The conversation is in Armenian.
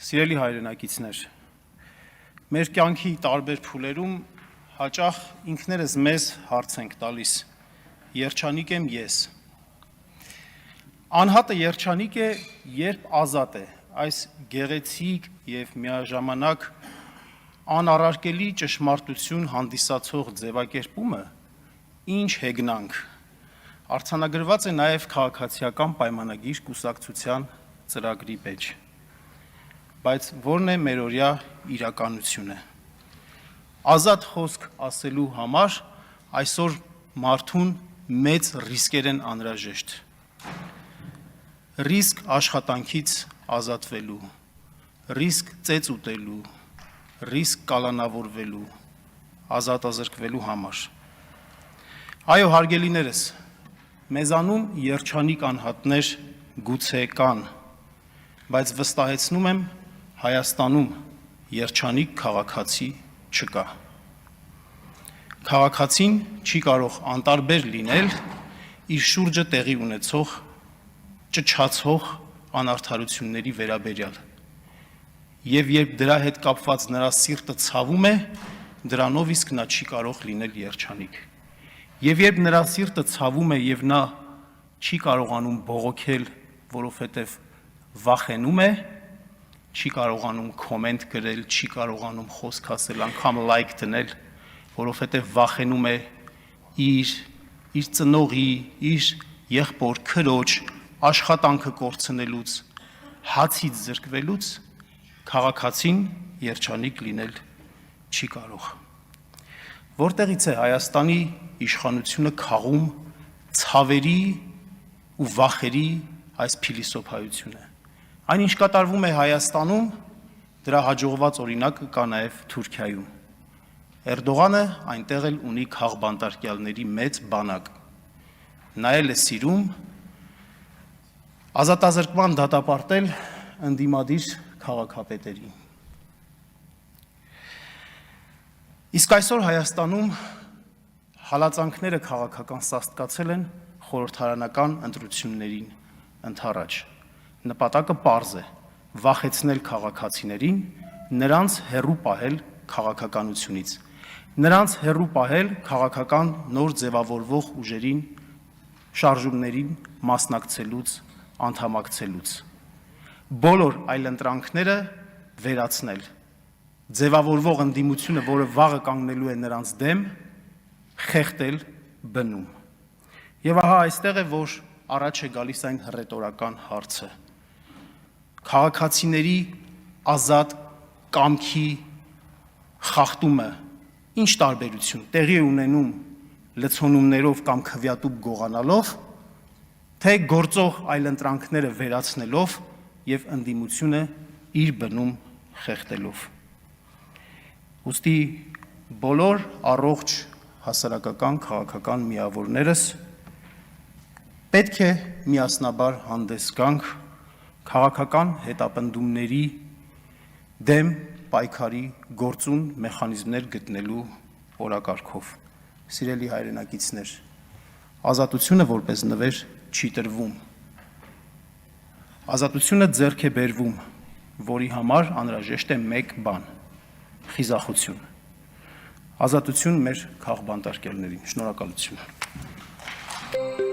Սիրելի հայրենակիցներ, մեր կյանքի տարբեր փուլերում հաճախ ինքներս մեզ հարց ենք տալիս. երջանիկ եմ ես։ Անհատը երջանիկ է, երբ ազատ է, այս գեղեցիկ եւ միաժամանակ անառարկելի ճշմարտություն հանդիսացող ձևակերպումը ինչ հեգնանք արձանագրված է նաև քաղաքացիական պայմանագիր կուսակցության ծրագրի մեջ, բայց որն է մերօրյա իրականությունը։ Ազատ խոսք ասելու համար այսօր մարդուն մեծ ռիսկեր են անհրաժեշտ։ Ռիսկ աշխատանքից ազատվելու, ռիսկ ծեծ ուտելու, ռիսկ կալանավորվելու, ազատազրկվելու համար։ Այո, հարգելիներս, մեզանում երջանիկ անհատներ գուցե կան, բայց վստահեցնում եմ, Հայաստանում երջանիկ քաղաքացի չկա։ Քաղաքացին չի կարող անտարբեր լինել իր շուրջը տեղի ունեցող ճչացող անարդարությունների վերաբերյալ։ Եվ երբ դրա հետ կապված նրա սիրտը ցավում է, դրանով իսկ նա չի կարող լինել երջանիկ։ Եվ երբ նրա սիրտը ցավում է եւ նա չի կարողանում բողոքել, որովհետեւ վախենում է, չի կարողանում կոմենտ գրել, չի կարողանում խոսք ասել, անգամ լայք դնել, որովհետեւ վախենում է իր ծնողի, իր եղբոր քրոջ աշխատանքը կորցնելուց, հացից զրկվելուց, քաղաքացին երջանիկ լինել չի կարող։ Որտեղից է Հայաստանի իշխանությունը քաղում ցավերի ու վախերի այս փիլիսոփայությունը։ Այն ինչ կատարվում է Հայաստանում, դրա հաջողված օրինակը կա նաև Թուրքիայում։ Էրդողանը այնտեղ էլ ունի քաղբանտարկյալների մեծ բանակ։ Նա էլ է սիրում ազատազրկման դատապարտել ընդդիմադիր քաղաքապետերին։ Իսկ այսօր Հայաստանում հալածանքները քաղաքական սաստկացել են խորհրդարանական ընտրություններին ընդառաջ։ Նպատակը պարզ է՝ վախեցնել քաղաքացիներին, նրանց հեռու պահել քաղաքականությունից, նրանց հեռու պահել քաղաքական նոր ձևավորվող ուժերին, շարժումներին մասնակցելուց, անդամակցելուց, բոլոր այլընտրանքները վերացնել, ձևավորվող ընդդիմությունը, որը վաղը կանգնելու է նրանց դեմ, խեղդել բնում։ Եվ ահա այստեղ է, որ առաջ է գալիս այն հռետորական հարցը. քաղաքացիների ազատ կամքի խախտումը ինչ տարբերություն տեղի է ունենում լցոնումներով կամ քվյատուկ գողանալով, թե գործող այլընտրանքները վերացնելով եւ ընդդիմությունը իր բնում խեղդելով։ Ուստի բոլոր առողջ հասարակական քաղաքական միավորներս պետք է միասնաբար հանդես գանք քաղաքական հետապնդումների դեմ պայքարի գործուն մեխանիզմներ գտնելու օրակարգով։ Սիրելի հայրենակիցներ, ազատությունը որպես նվեր չի տրվում։ Ազատությունը ձեռք է բերվում, որի համար անհրաժեշտ է մեկ բան՝ խիզախություն։ Ազատություն մեր քաղբանտարկյալներին։ Շնորհակալություն։